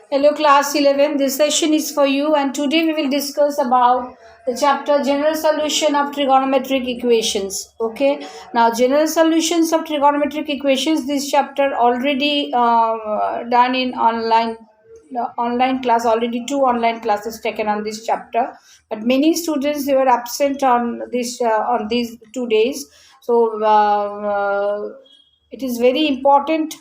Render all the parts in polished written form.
Hello class 11, this session is for you and today we will discuss about the chapter general solution of trigonometric equations. Okay, now general solutions of trigonometric equations, this chapter already done in online class, already two online classes taken on this chapter, but many students they were absent on these 2 days. So it is very important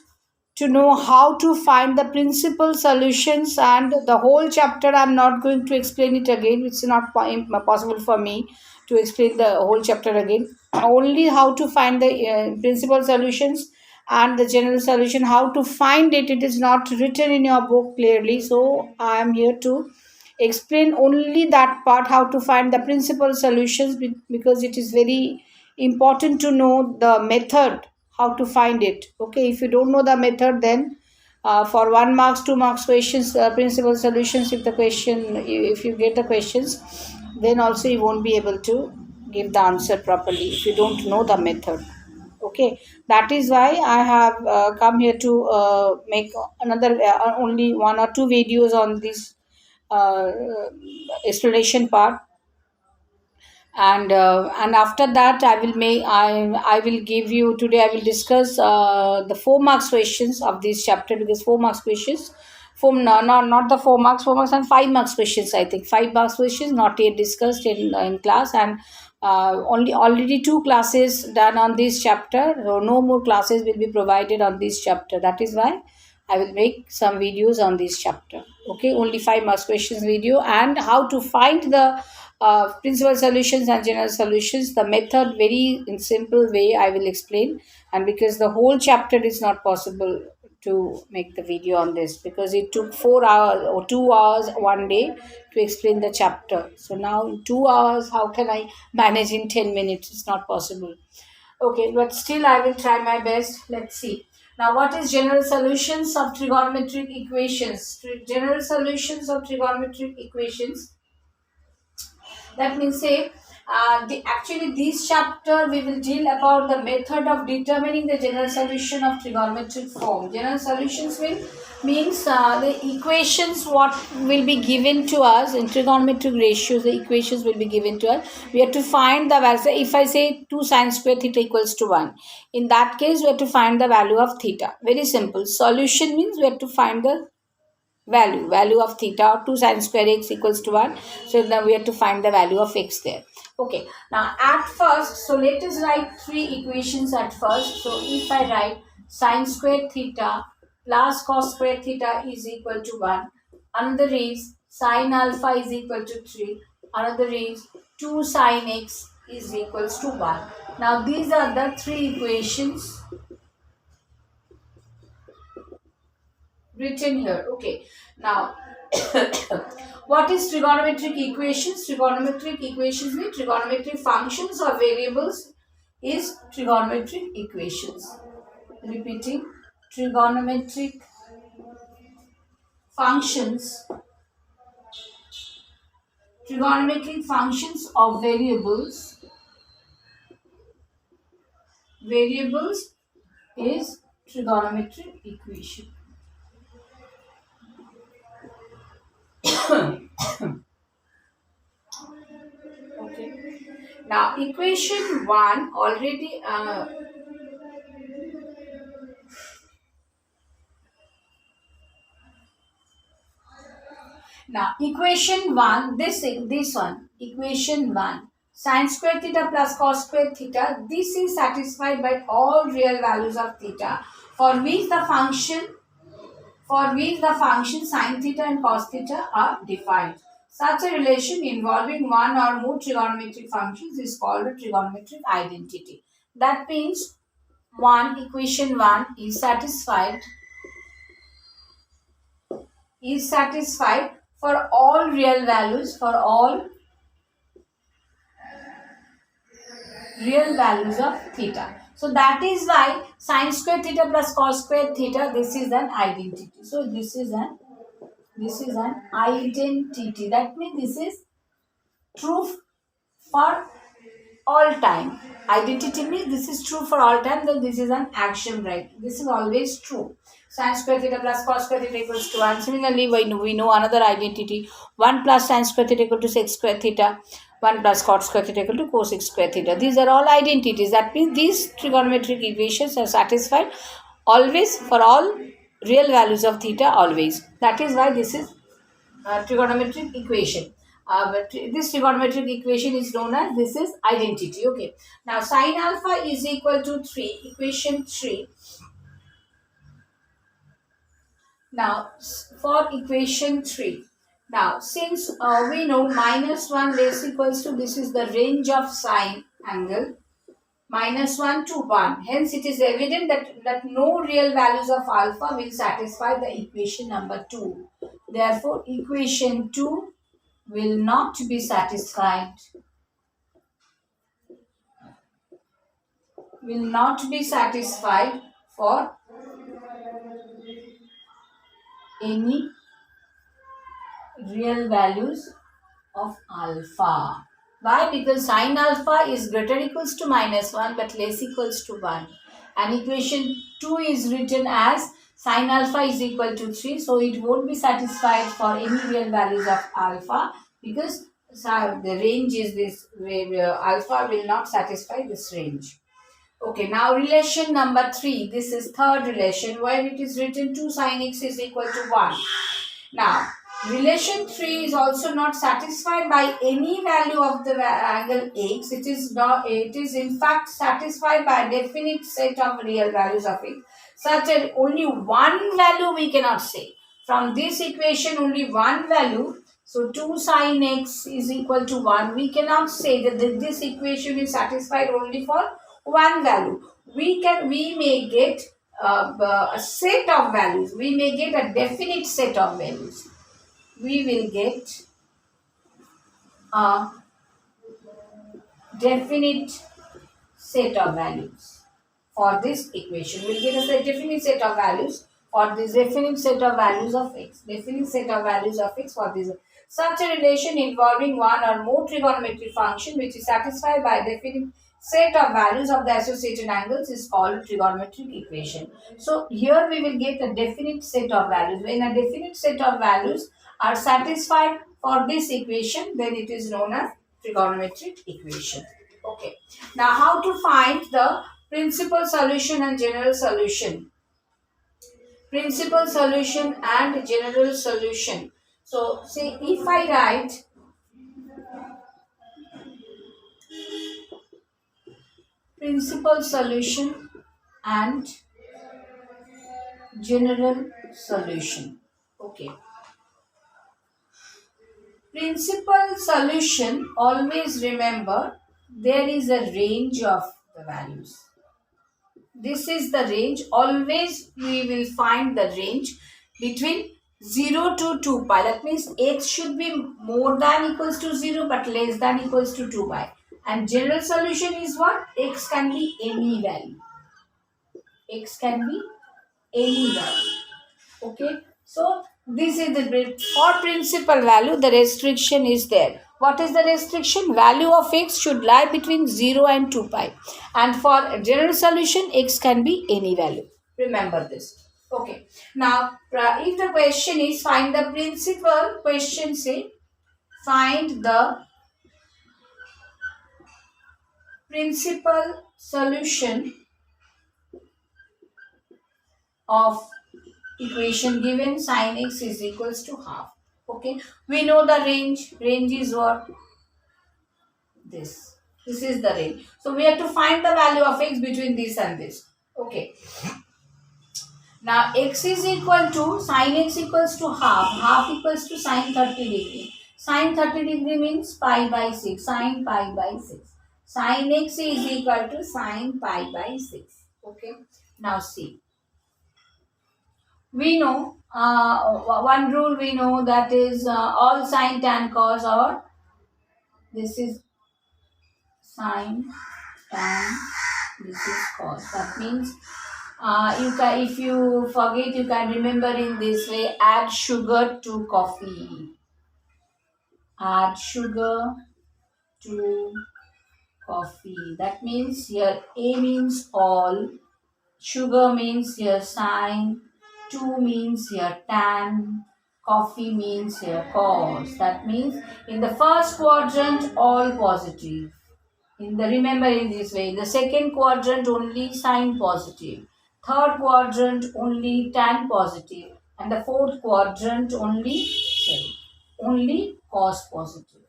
to know how to find the principal solutions, and the whole chapter I'm not going to explain it again. It's not possible for me to explain the whole chapter again. Only how to find the principal solutions and the general solution, how to find it. It is not written in your book clearly, so I am here to explain only that part, how to find the principal solutions, because it is very important to know the method how to find it. Okay, if you don't know the method, then for 1 marks 2 marks questions, principal solutions, if the question, if you get the questions, then also you won't be able to give the answer properly if you don't know the method. Okay, that is why I have come here to make another only one or two videos on this uh, explanation part, and after that I will give you, today I will discuss the 4 marks questions of this chapter, because 4 marks questions from, no, not the 4 marks and 5 marks questions. I think 5 marks questions not yet discussed in class, and only already two classes done on this chapter, so no more classes will be provided on this chapter. That is why I will make some videos on this chapter. Okay, only 5 marks questions video, and how to find the principal solutions and general solutions. The method, very in simple way, I will explain. And because the whole chapter is not possible to make the video on this, because it took 4 hours or 2 hours one day to explain the chapter. So now in 2 hours, how can I manage in 10 minutes? It's not possible. Okay, but still I will try my best. Let's see. Now, what is general solutions of trigonometric equations? General solutions of trigonometric equations, that means say, actually this chapter we will deal about the method of determining the general solution of trigonometric form. General solutions means the equations what will be given to us in trigonometric ratios. The equations will be given to us. We have to find the value. If I say 2 sine square theta equals to 1, in that case we have to find the value of theta. Very simple. Solution means we have to find the value of theta, or 2 sine square x equals to 1. So now we have to find the value of x there. Okay, now at first, so let us write three equations at first. So if I write sine square theta plus cos square theta is equal to 1, another is sine alpha is equal to 3, another is 2 sine x is equals to 1. Now these are the three equations written here. Okay, now what is trigonometric equations? Trigonometric equations mean trigonometric functions or variables is trigonometric equations. Repeating, trigonometric functions, trigonometric functions of variables is trigonometric equation. Okay, now equation 1 already now equation 1, this one, equation 1, sine square theta plus cos square theta, this is satisfied by all real values of theta, for which the function sine theta and cos theta are defined. Such a relation involving one or more trigonometric functions is called a trigonometric identity. That means equation 1 is satisfied for all real values, of theta. So that is why sine square theta plus cos square theta, this is an identity. So this is an identity. That means this is true for all time. Identity means this is true for all time, then this is an action, right? This is always true. Sin square theta plus cos square theta equals to 1. Similarly, we know another identity. 1 plus sin square theta equal to sec square theta. 1 plus cot square theta equal to cos square theta. These are all identities. That means these trigonometric equations are satisfied always for all real values of theta always. That is why this is trigonometric equation. But this trigonometric equation is known as, this is identity. Okay. Now sin alpha is equal to 3. Equation 3. Now for equation 3. Now since we know minus 1 less equals to, this is the range of sine angle, minus 1 to 1. Hence it is evident that no real values of alpha will satisfy the equation number 2. Therefore equation 2 will not be satisfied. Will not be satisfied for any real values of alpha. Why? Because sin alpha is greater or equals to minus 1 but less equals to 1. And equation 2 is written as sin alpha is equal to 3. So it won't be satisfied for any real values of alpha, because the range is this, alpha will not satisfy this range. Okay, now relation number 3. This is third relation where it is written 2 sin x is equal to 1. Now, relation 3 is also not satisfied by any value of the angle x. It is in fact satisfied by a definite set of real values of x. Such as only one value we cannot say. From this equation only one value. So 2 sin x is equal to 1. We cannot say that this equation is satisfied only for one value. We may get a set of values. We may get a definite set of values. We will get a definite set of values for this equation. We will get a definite set of values for this definite set of values of x. Definite set of values of x for this. Such a relation involving one or more trigonometric function which is satisfied by a definite set of values of the associated angles is called trigonometric equation. So here we will get a definite set of values. When a definite set of values are satisfied for this equation, then it is known as trigonometric equation. Okay. Now how to find the principal solution and general solution? Principal solution and general solution. So say if I write principal solution and general solution. Okay. Principal solution, always remember there is a range of the values. This is the range. Always we will find the range between 0 to 2 pi. That means x should be more than equals to 0 but less than equals to 2 pi. And general solution is what? X can be any value. X can be any value. Okay. So this is the, for principal value the restriction is there. What is the restriction? Value of x should lie between 0 and 2 pi. And for general solution, x can be any value. Remember this. Okay. Now, if the question is find the principal, question say find the principal solution of equation given sin x is equals to half. Okay. We know the range. Range is what? This is the range. So we have to find the value of x between this and this. Okay. Now x is equal to sin x equals to half. Half equals to sin 30 degree. Sin 30 degree means pi by 6. Sin pi by 6. Sin x is equal to sin pi by 6. Okay. Now see. We know one rule we know, that is all sin tan cos, or this is sin tan, this is cos. That means you can, if you forget, you can remember in this way: add sugar to coffee. Add sugar to coffee. That means here A means all, sugar means here sine, 2 means here tan, coffee means here cos. That means in the first quadrant all positive. Remember in this way, in the second quadrant only sine positive, third quadrant only tan positive, and the fourth quadrant only cos positive.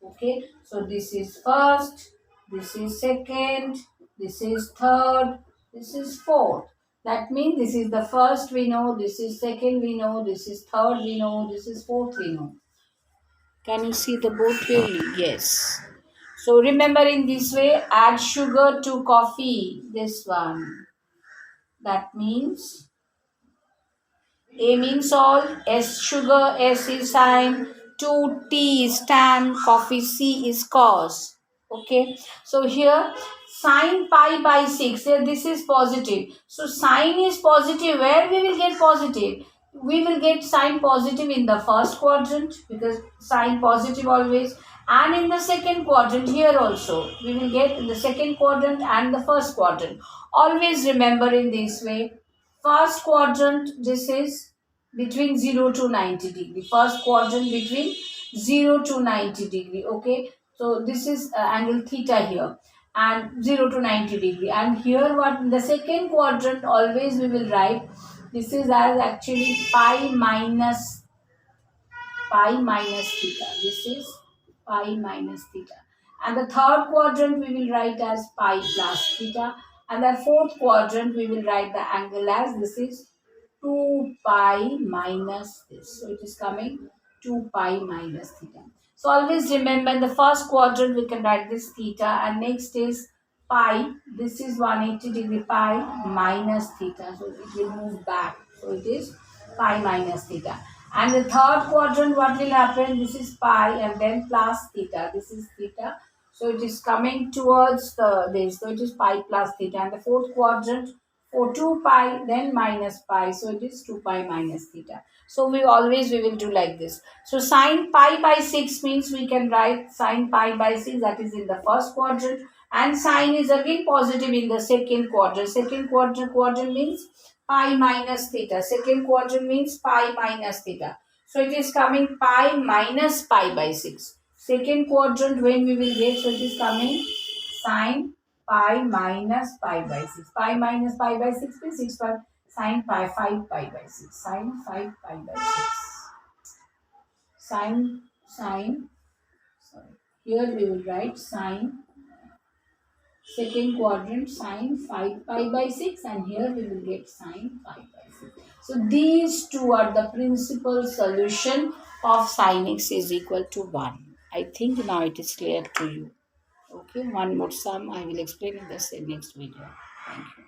Okay, so this is first, this is second, this is third, this is fourth. That means this is the first we know, this is second we know, this is third we know, this is fourth we know. Can you see the board clearly? Yes. So remember in this way, add sugar to coffee, this one. That means A means all, S sugar, S is sine, 2 T is tan, coffee C is cos. Okay, so here sine pi by 6, here this is positive. So sine is positive, where we will get positive? We will get sine positive in the first quadrant because sine positive always, and in the second quadrant here also we will get in the second quadrant and the first quadrant. Always remember in this way, first quadrant this is between 0 to 90 degree, first quadrant between 0 to 90 degree. Okay, so this is angle theta here, and 0 to 90 degree, and here what in the second quadrant always we will write this is as actually pi minus theta. This is pi minus theta. And the third quadrant we will write as pi plus theta. And the fourth quadrant we will write the angle as this is 2 pi minus this. So it is coming 2 pi minus theta. So always remember in the first quadrant we can write this theta, and next is pi. This is 180 degree pi minus theta. So it will move back. So it is pi minus theta. And the third quadrant, what will happen? This is pi and then plus theta. This is theta. So it is coming towards this. So it is pi plus theta. And the fourth quadrant, for 2 pi, then minus pi. So it is 2 pi minus theta. So we will do like this. So sine pi by 6 means we can write sine pi by 6, that is in the first quadrant. And sine is again positive in the second quadrant. Second quadrant means pi minus theta. Second quadrant means pi minus theta. So it is coming pi minus pi by 6. Second quadrant when we will get, so it is coming sine pi minus pi by 6. Pi minus pi by 6 means 6 pi sine pi 5 pi by 6. Sine 5 pi by 6. Sine, sorry. Here we will write sine second quadrant sine 5 pi by 6, and here we will get sine 5 by 6. So these two are the principal solution of sin x is equal to 1. I think now it is clear to you. Okay, one more sum I will explain in the next video. Thank you.